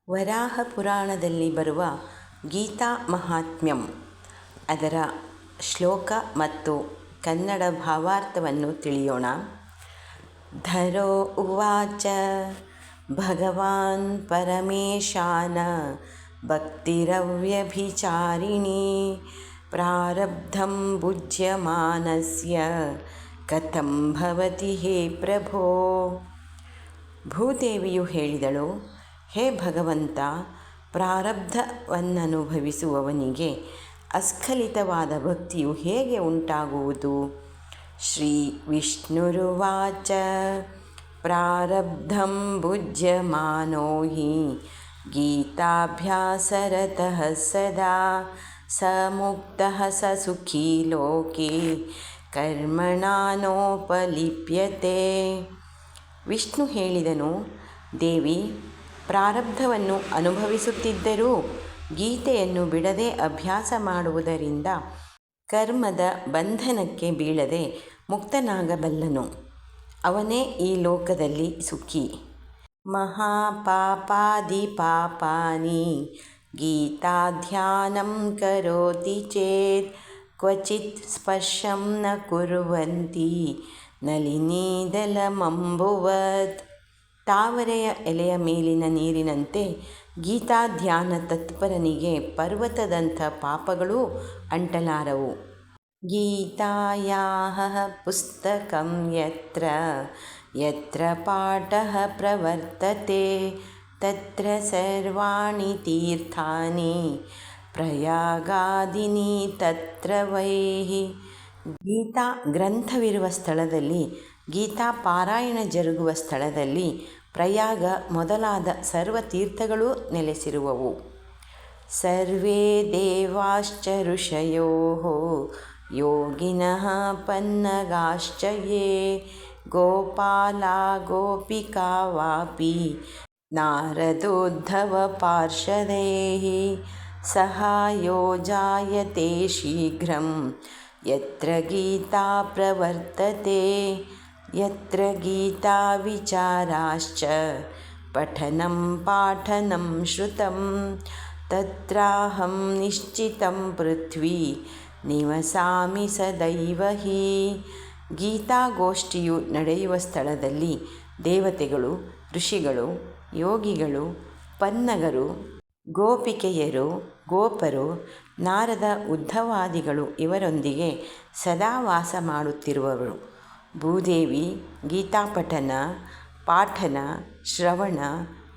ವರಾಹ ಪುರಾಣದಲ್ಲಿ ಬರುವ ಗೀತಾ ಮಹಾತ್ಮ್ಯಂ ಅದರ ಶ್ಲೋಕ ಮತ್ತು ಕನ್ನಡ ಭಾವಾರ್ಥವನ್ನು ತಿಳಿಯೋಣ. ಧರೋ ಉವಾಚ ಭಗವಾನ್ ಪರಮೇಶಾನ ಭಕ್ತಿರವ್ಯಭಿಚಾರಿಣೀ ಪ್ರಾರಬ್ಧಂ ಭುಜ್ಯಮಾನಸ್ಯ ಕಥಂ ಭವತಿ ಹೇ ಪ್ರಭೋ. ಭೂದೇವಿಯು ಹೇಳಿದಳು, ಹೇ ಭಗವಂತ, ಪ್ರಾರಬ್ಧವನ್ನನುಭವಿಸುವವನಿಗೆ ಅಸ್ಖಲಿತವಾದ ಭಕ್ತಿಯು ಹೇಗೆ ಉಂಟಾಗುವುದು? ಶ್ರೀ ವಿಷ್ಣುರುವಾಚ ಪ್ರಾರಬ್ಧಂ ಭುಜ್ಯಮಾನೋ ಹಿ ಗೀತಾಭ್ಯಾಸರತಃ ಸದಾ ಸ ಮುಕ್ತಃ ಸ ಸುಖೀ ಲೋಕೆ ಕರ್ಮಣಾ ನೋಪಲಿಪ್ಯತೆ. ವಿಷ್ಣು ಹೇಳಿದನು, ದೇವಿ, ಪ್ರಾರಬ್ಧವನ್ನು ಅನುಭವಿಸುತ್ತಿದ್ದರೂ ಗೀತೆಯನ್ನು ಬಿಡದೆ ಅಭ್ಯಾಸ ಮಾಡುವುದರಿಂದ ಕರ್ಮದ ಬಂಧನಕ್ಕೆ ಬೀಳದೆ ಮುಕ್ತನಾಗಬಲ್ಲನು. ಅವನೇ ಈ ಲೋಕದಲ್ಲಿ ಸುಖಿ. ಮಹಾಪಾಪಾದಿ ಪಾಪಾನಿ ಗೀತಾಧ್ಯಾನಂ ಕರೋತಿ ಚೇತ್ ಕ್ವಚಿತ್ ಸ್ಪರ್ಶಂ ನ ಕುರ್ವಂತಿ ನಳಿನೀದಲಮಂಬುವತ್. ತಾವರೆಯ ಎಲೆಯ ಮೇಲಿನ ನೀರಿನಂತೆ ಗೀತಾಧ್ಯಾನ ತತ್ಪರನಿಗೆ ಪರ್ವತದಂಥ ಪಾಪಗಳೂ ಅಂಟಲಾರವು. ಗೀತಾಯಾಃ ಪುಸ್ತಕಂ ಯತ್ರ ಯತ್ರ ಪಾಠಃ ಪ್ರವರ್ತತೆ ತತ್ರ ಸರ್ವಾಣಿ ತೀರ್ಥಾನಿ ಪ್ರಯಾಗಾದೀನಿ ತತ್ರ ವೈಃ. ಗೀತಾ ಗ್ರಂಥವಿರುವ ಸ್ಥಳದಲ್ಲಿ, ಗೀತಾ ಪಾರಾಯಣ ಜರುಗುವ ಸ್ಥಳದಲ್ಲಿ ಪ್ರಯಾಗ ಮೊದಲಾದ ಸರ್ವ ತೀರ್ಥಗಳೂ ನೆಲೆಸಿರುವವು. ಸರ್ವೇ ದೇವಾಶ್ಚ ಋಷಯೋ ಯೋಗಿನಃ ಪನ್ನಗಾಶ್ಚ ಯೇ ಗೋಪಾಲಾ ಗೋಪಿಕಾ ವಾಪಿ ನಾರದೋದ್ಧವ ಪಾರ್ಷದೈಃ ಸಹಾಯೋ ಜಾಯತೆ ಶೀಘ್ರಂ ಯತ್ರ ಗೀತಾ ಪ್ರವರ್ತತೆ ಯತ್ರ ಗೀತಾ ವಿಚಾರಾಶ್ಚ ಪಠನಂ ಪಾಠನಂ ಶ್ರುತಂ ತತ್ರಾಹಂ ನಿಶ್ಚಿತಂ ಪೃಥ್ವಿ ನಿವಸಾಮಿ ಸದೈವ ಹಿ. ಗೀತಾಗೋಷ್ಠಿಯು ನಡೆಯುವ ಸ್ಥಳದಲ್ಲಿ ದೇವತೆಗಳು, ಋಷಿಗಳು, ಯೋಗಿಗಳು, ಪನ್ನಗರು, ಗೋಪಿಕೆಯರು, ಗೋಪರು, ನಾರದ, ಉದ್ಧವಾದಿಗಳು ಇವರೊಂದಿಗೆ ಸದಾ ವಾಸ ಮಾಡುತ್ತಿರುವರು. ಭೂದೇವಿ, ಗೀತಾಪಠನ, ಪಾಠನ, ಶ್ರವಣ,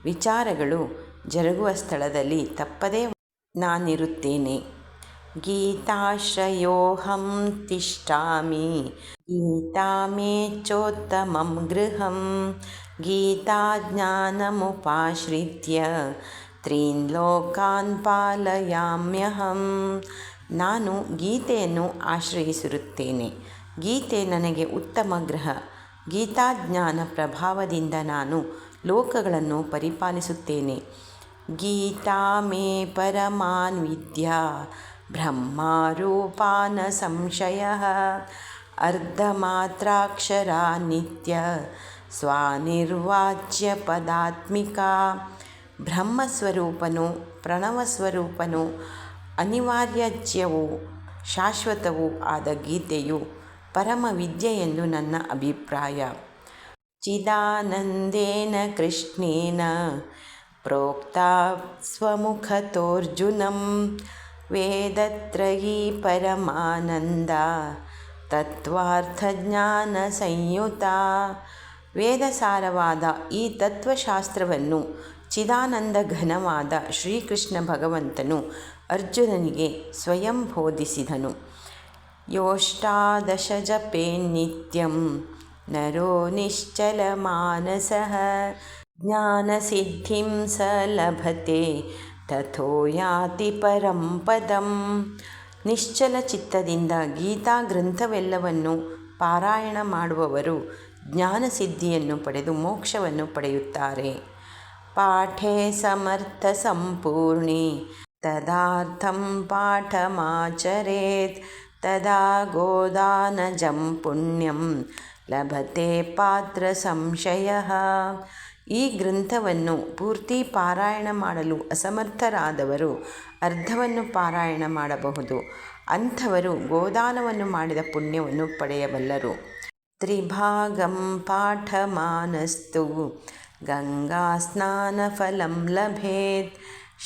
ವಿಚಾರಗಳು ಜರುಗುವ ಸ್ಥಳದಲ್ಲಿ ತಪ್ಪದೇ ನಾನಿರುತ್ತೇನೆ. ಗೀತಾಶ್ರಯೋಹಂ ತಿಷ್ಠಾಮಿ ಗೀತಾ ಮೇ ಚೋತ್ತಮಂ ಗೃಹಂ ಗೀತಾಜ್ಞಾನಮುಪಾಶ್ರಿತ್ಯ ತ್ರೀನ್ ಲೋಕಾನ್ ಪಾಲಯಾಮ್ಯಹಂ. ನಾನು ಗೀತೆಯನ್ನು ಆಶ್ರಯಿಸಿರುತ್ತೇನೆ. ಗೀತೆ ನನಗೆ ಉತ್ತಮ ಗೃಹ. ಗೀತಾಜ್ಞಾನ ಪ್ರಭಾವದಿಂದ ನಾನು ಲೋಕಗಳನ್ನು ಪರಿಪಾಲಿಸುತ್ತೇನೆ. ಗೀತಾ ಮೇ ಪರಮಾನ್ ವಿದ್ಯಾ ಬ್ರಹ್ಮರೂಪಾ ನ ಸಂಶಯಃ ಅರ್ಧಮಾತ್ರಾಕ್ಷರಾ ನಿತ್ಯ ಸ್ವಾನಿರ್ವಾಚ್ಯ ಪದಾತ್ಮಿಕಾ. ಬ್ರಹ್ಮಸ್ವರೂಪನೂ ಪ್ರಣವಸ್ವರೂಪನೂ ಅನಿವಾರ್ಯಜ್ಯವೂ ಶಾಶ್ವತವೂ ಆದ ಗೀತೆಯು ಪರಮ ವಿದ್ಯೆ ಎಂದು ನನ್ನ ಅಭಿಪ್ರಾಯ. ಚಿದಾನಂದೇನ ಕೃಷ್ಣೇನ ಪ್ರೋಕ್ತಾ ಸ್ವಮುಖತೋರ್ಜುನಂ ವೇದತ್ರಯೀ ಪರಮಾನಂದ ತತ್ವಾರ್ಥಜ್ಞಾನ ಸಂಯುತಾ. ವೇದಸಾರವಾದ ಈ ತತ್ವಶಾಸ್ತ್ರವನ್ನು ಚಿದಾನಂದ ಘನವಾದ ಶ್ರೀಕೃಷ್ಣ ಭಗವಂತನು ಅರ್ಜುನನಿಗೆ ಸ್ವಯಂ ಬೋಧಿಸಿದನು. ಯೋಷ್ಟಾದಶ ಜಪೇನ್ನಿತ್ಯಂ ನರೋ ನಿಶ್ಚಲಮಾನಸಃ ಜ್ಞಾನಸಿದ್ಧಿಂ ಸ ಲಭತೆ ತಥೋ ಯಾತಿ ಪರಂ ಪದಂ. ನಿಶ್ಚಲ ಚಿತ್ತದಿಂದ ಗೀತಾ ಗ್ರಂಥವೆಲ್ಲವನ್ನು ಪಾರಾಯಣ ಮಾಡುವವರು ಜ್ಞಾನಸಿದ್ಧಿಯನ್ನು ಪಡೆದು ಮೋಕ್ಷವನ್ನು ಪಡೆಯುತ್ತಾರೆ. ಪಾಠೇ ಸಮರ್ಥ ಸಂಪೂರ್ಣೆ ತದಾರ್ಥಂ ಪಾಠಮಾಚರೇತ್ ತದಾ ಗೋದಾನಜಂ ಪುಣ್ಯಂ ಲಭತೆ ಪಾತ್ರ ಸಂಶಯಃ. ಈ ಗ್ರಂಥವನ್ನು ಪೂರ್ತಿ ಪಾರಾಯಣ ಮಾಡಲು ಅಸಮರ್ಥರಾದವರು ಅರ್ಧವನ್ನು ಪಾರಾಯಣ ಮಾಡಬಹುದು. ಅಂಥವರು ಗೋದಾನವನ್ನು ಮಾಡಿದ ಪುಣ್ಯವನ್ನು ಪಡೆಯಬಲ್ಲರು. ತ್ರಿಭಾಗಂ ಪಾಠಮಾನಸ್ತು ಗಂಗಾ ಸ್ನಾನಫಲಂ ಲಭೇತ್.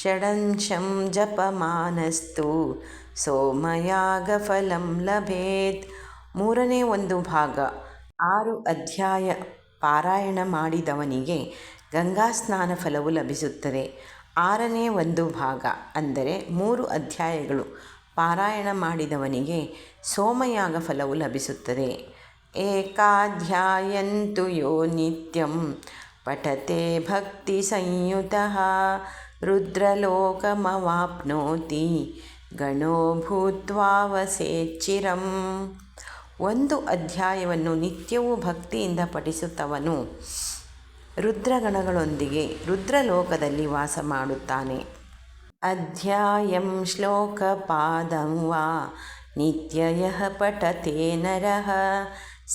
ಷಡಂಶಂ ಜಪಮಾನಸ್ತು ಸೋಮಯಾಗಫಲಂ ಲಭೇತ್. ಮೂರನೇ ಒಂದು ಭಾಗ 6 ಅಧ್ಯಾಯ ಪಾರಾಯಣ ಮಾಡಿದವನಿಗೆ ಗಂಗಾ ಸ್ನಾನ ಫಲವು ಲಭಿಸುತ್ತದೆ. 6ನೇ ಒಂದು ಭಾಗ ಅಂದರೆ 3 ಅಧ್ಯಾಯಗಳು ಪಾರಾಯಣ ಮಾಡಿದವನಿಗೆ ಸೋಮಯಾಗ ಫಲವು ಲಭಿಸುತ್ತದೆ. ಏಕಾಧ್ಯಾಯಂತು ಯೋ ನಿತ್ಯಂ ಪಠತೆ ಭಕ್ತಿ ಸಂಯುತಃ ರುದ್ರಲೋಕಮವಾಪ್ನೋತಿ ಗಣೋ ಭೂತ್ವಾ ವಸೇಚ್ಚಿರಂ. ಒಂದು ಅಧ್ಯಾಯವನ್ನು ನಿತ್ಯವೂ ಭಕ್ತಿಯಿಂದ ಪಠಿಸುತ್ತವನು ರುದ್ರಗಣಗಳೊಂದಿಗೆ ರುದ್ರಲೋಕದಲ್ಲಿ ವಾಸ ಮಾಡುತ್ತಾನೆ. ಅಧ್ಯಾಯಂ ಶ್ಲೋಕಪಾದಂ ವಾ ನಿತ್ಯಯಃ ಪಠತೆ ನರಃ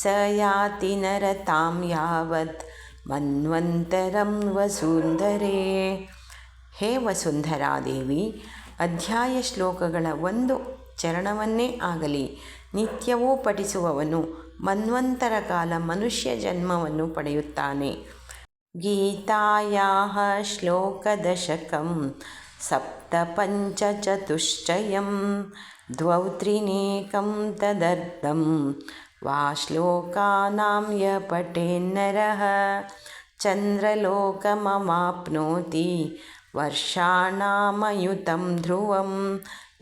ಸ ಯಾತಿ ನರತಾಂ ಯಾವತ್ ಮನ್ವಂತರಂ ವಸುಂಧರೆ. ಹೇ ವಸುಂಧರಾದೇವಿ, ಅಧ್ಯಾಯ ಶ್ಲೋಕಗಳ ಒಂದು ಚರಣವನ್ನೇ ಆಗಲಿ ನಿತ್ಯವೂ ಪಠಿಸುವವನು ಮನ್ವಂತರ ಕಾಲ ಮನುಷ್ಯ ಜನ್ಮವನ್ನು ಪಡೆಯುತ್ತಾನೆ. ಗೀತಾಯಾಃ ಶ್ಲೋಕದಶಕಂ ಸಪ್ತಪಂಚಚತುಷ್ಟಯಂ ದ್ವೌ ತ್ರಿನೇಕಂ ತದರ್ಧಂ ವಾ ಶ್ಲೋಕಾನಾಂ ಯ ಪಠೇನ್ನರಃ ಚಂದ್ರಲೋಕಮವಾಪ್ನೋತಿ ವರ್ಷಾಣಾಮಯುತಂ ಧ್ರುವಂ.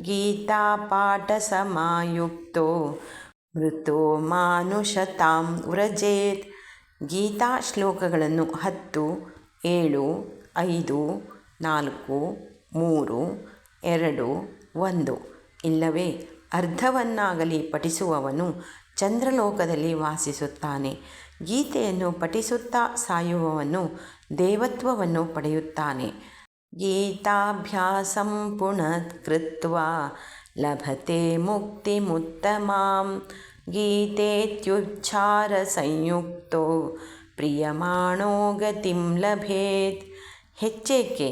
ಗೀತಾಪಾಠಸಮಾಯುಕ್ತೋ ಮೃತೋ ಮಾನುಷತಾಂ ವ್ರಜೇತ್. ಗೀತಾ ಶ್ಲೋಕಗಳನ್ನು 10, 7, 5, 4, 3, 2, 1 ಇಲ್ಲವೇ ಅರ್ಧವನ್ನಾಗಲಿ ಪಠಿಸುವವನು ಚಂದ್ರಲೋಕದಲ್ಲಿ ವಾಸಿಸುತ್ತಾನೆ. ಗೀತೆಯನ್ನು ಪಠಿಸುತ್ತಾ ಸಾಯುವವನು ದೇವತ್ವವನ್ನು ಪಡೆಯುತ್ತಾನೆ. ಗೀತಾಭ್ಯಾಸಂ ಪುನಃ ಕೃತ್ವಾ ಲಭತೆ ಮುಕ್ತಿಮುತ್ತಮಾಂ. ಗೀತೇತ್ಯುಚ್ಚಾರ ಸಂಯುಕ್ತೋ ಪ್ರಿಯಮಾಣೋ ಗತಿಂ ಲಭೇತ್. ಹೆಚ್ಚೇಕೆ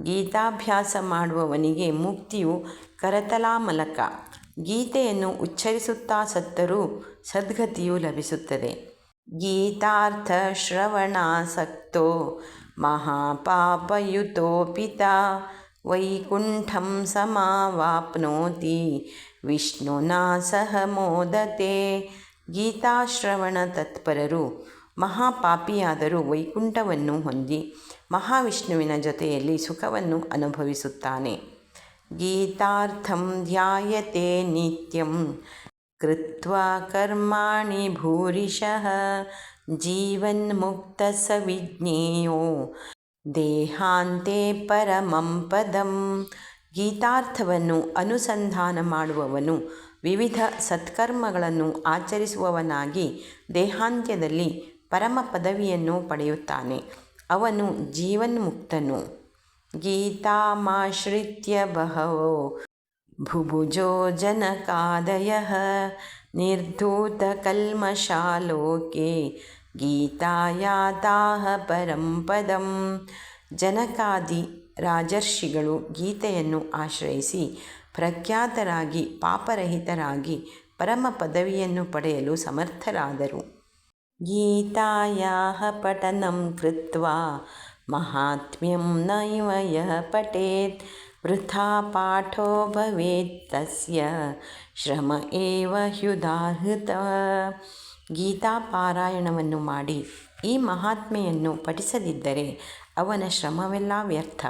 ಗೀತಾಭ್ಯಾಸ ಮಾಡುವವನಿಗೆ ಮುಕ್ತಿಯು ಕರತಲಾಮಲಕ. ಗೀತೆಯನ್ನು ಉಚ್ಚರಿಸುತ್ತಾ ಸತ್ತರೂ ಸದ್ಗತಿಯು ಲಭಿಸುತ್ತದೆ. ಗೀತಾರ್ಥ ಶ್ರವಣಾಸಕ್ತೋ ಮಹಾಪಾಪಯುತೋ ಪಿತಾ ವೈಕುಂಠಂ ಸಮಾವಾಪ್ನೋತಿ ವಿಷ್ಣುನಾ ಸಹ ಮೋದತೆ. ಗೀತಾಶ್ರವಣ ತತ್ಪರರು ಮಹಾಪಾಪಿಯಾದರೂ ವೈಕುಂಠವನ್ನು ಹೊಂದಿ ಮಹಾವಿಷ್ಣುವಿನ ಜೊತೆಯಲ್ಲಿ ಸುಖವನ್ನು ಅನುಭವಿಸುತ್ತಾನೆ. ಗೀತಾರ್ಥಂ ಧ್ಯಾಯತೆ ನಿತ್ಯಂ ಕೃತ್ವಾ ಕರ್ಮಾಣಿ ಭೂರಿಶಃ ಜೀವನ್ಮುಕ್ತ ಸ ವಿಜ್ಞೇಯೋ ದೇಹಾಂತೆ ಪರಮಂ ಪದಂ. ಗೀತಾರ್ಥವನ್ನು ಅನುಸಂಧಾನ ಮಾಡುವವನು ವಿವಿಧ ಸತ್ಕರ್ಮಗಳನ್ನು ಆಚರಿಸುವವನಾಗಿ ದೇಹಾಂತ್ಯದಲ್ಲಿ ಪರಮ ಪದವಿಯನ್ನು ಪಡೆಯುತ್ತಾನೆ. ಅವನು ಜೀವನ್ಮುಕ್ತನು. ಗೀತಾಮಾಶ್ರಿತ್ಯ ಬಹವೋ ಭುಭುಜೋ ಜನಕಾದಯಃ ನಿರ್ಧೂತಕಲ್ಮಷಾಲೋಕೆ ಗೀತಾಯಾತಾಹ ಪರಂ ಪದಂ. ಜನಕಾದಿ ರಾಜರ್ಷಿಗಳು ಗೀತೆಯನ್ನು ಆಶ್ರಯಿಸಿ ಪ್ರಖ್ಯಾತರಾಗಿ ಪಾಪರಹಿತರಾಗಿ ಪರಮ ಪದವಿಯನ್ನು ಪಡೆಯಲು ಸಮರ್ಥರಾದರು. ಗೀತಾಯಾಃ ಪಠನಂ ಕೃತ್ವಾ ಮಹಾತ್ಮ್ಯಂ ನೈವ ಯಃ ಪಠೇತ್ ವೃಥಾ ಪಾಠೋ ಭವೇತ್ ತಸ್ಯ ಶ್ರಮ ಏವ ಹ್ಯುದಾಹೃತಃ. ಗೀತಾ ಪಾರಾಯಣವನ್ನು ಮಾಡಿ ಈ ಮಹಾತ್ಮೆಯನ್ನು ಪಠಿಸದಿದ್ದರೆ ಅವನ ಶ್ರಮವೆಲ್ಲ ವ್ಯರ್ಥ.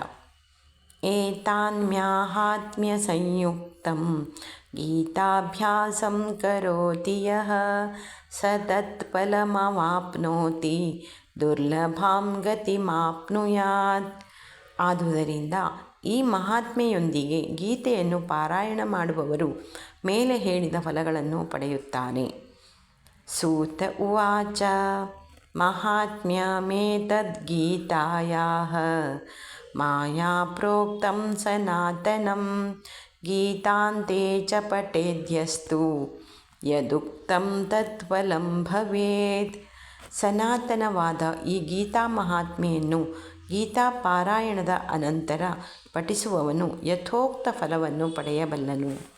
ಏತಾನ್ಮ್ಯಾಹಾತ್ಮ್ಯ ಸಂಯುಕ್ತಂ ಗೀತಾಭ್ಯಾಸಂ ಕರೋತಿ ಯಃ ಸ ತತ್ಫಲಮವಾಪ್ನೋತಿ ದುರ್ಲಭಾಂ ಗತಿಮಾಪ್ನುಯಾತ್. ಆದುದರಿಂದ ಈ ಮಹಾತ್ಮೆಯೊಂದಿಗೆ ಗೀತೆಯನ್ನು ಪಾರಾಯಣ ಮಾಡುವವರು ಮೇಲೆ ಹೇಳಿದ ಫಲಗಳನ್ನು ಪಡೆಯುತ್ತಾರೆ. ಸೂತ ಉವಾಚ ಮಹಾತ್ಮ್ಯಮೇತದ್ಗೀತಾಯಾಃ ಮಾಯಾ ಪ್ರೋಕ್ತಂ ಸನಾತನಂ ಗೀತಾಂತೆ ಚ ಪಠೇದ್ಯಸ್ತು ಯದುಕ್ತಂ ತತ್ಫಲಂ ಭವೇತ್. ಸನಾತನವಾದ ಈ ಗೀತಾ ಮಹಾತ್ಮೆಯನ್ನು ಗೀತಾ ಪಾರಾಯಣದ ಅನಂತರ ಪಠಿಸುವವನು ಯಥೋಕ್ತ ಫಲವನ್ನು ಪಡೆಯಬಲ್ಲನು.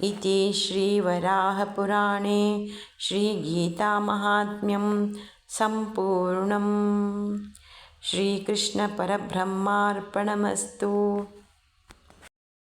ಇತಿ ಶ್ರೀವರಾಹಪುರಾಣೇ ಶ್ರೀಗೀತಾಮಾಹಾತ್ಮ್ಯಂ ಸಂಪೂರ್ಣಂ. ಶ್ರೀಕೃಷ್ಣ ಪರಬ್ರಹ್ಮಾರ್ಪಣಮಸ್ತು.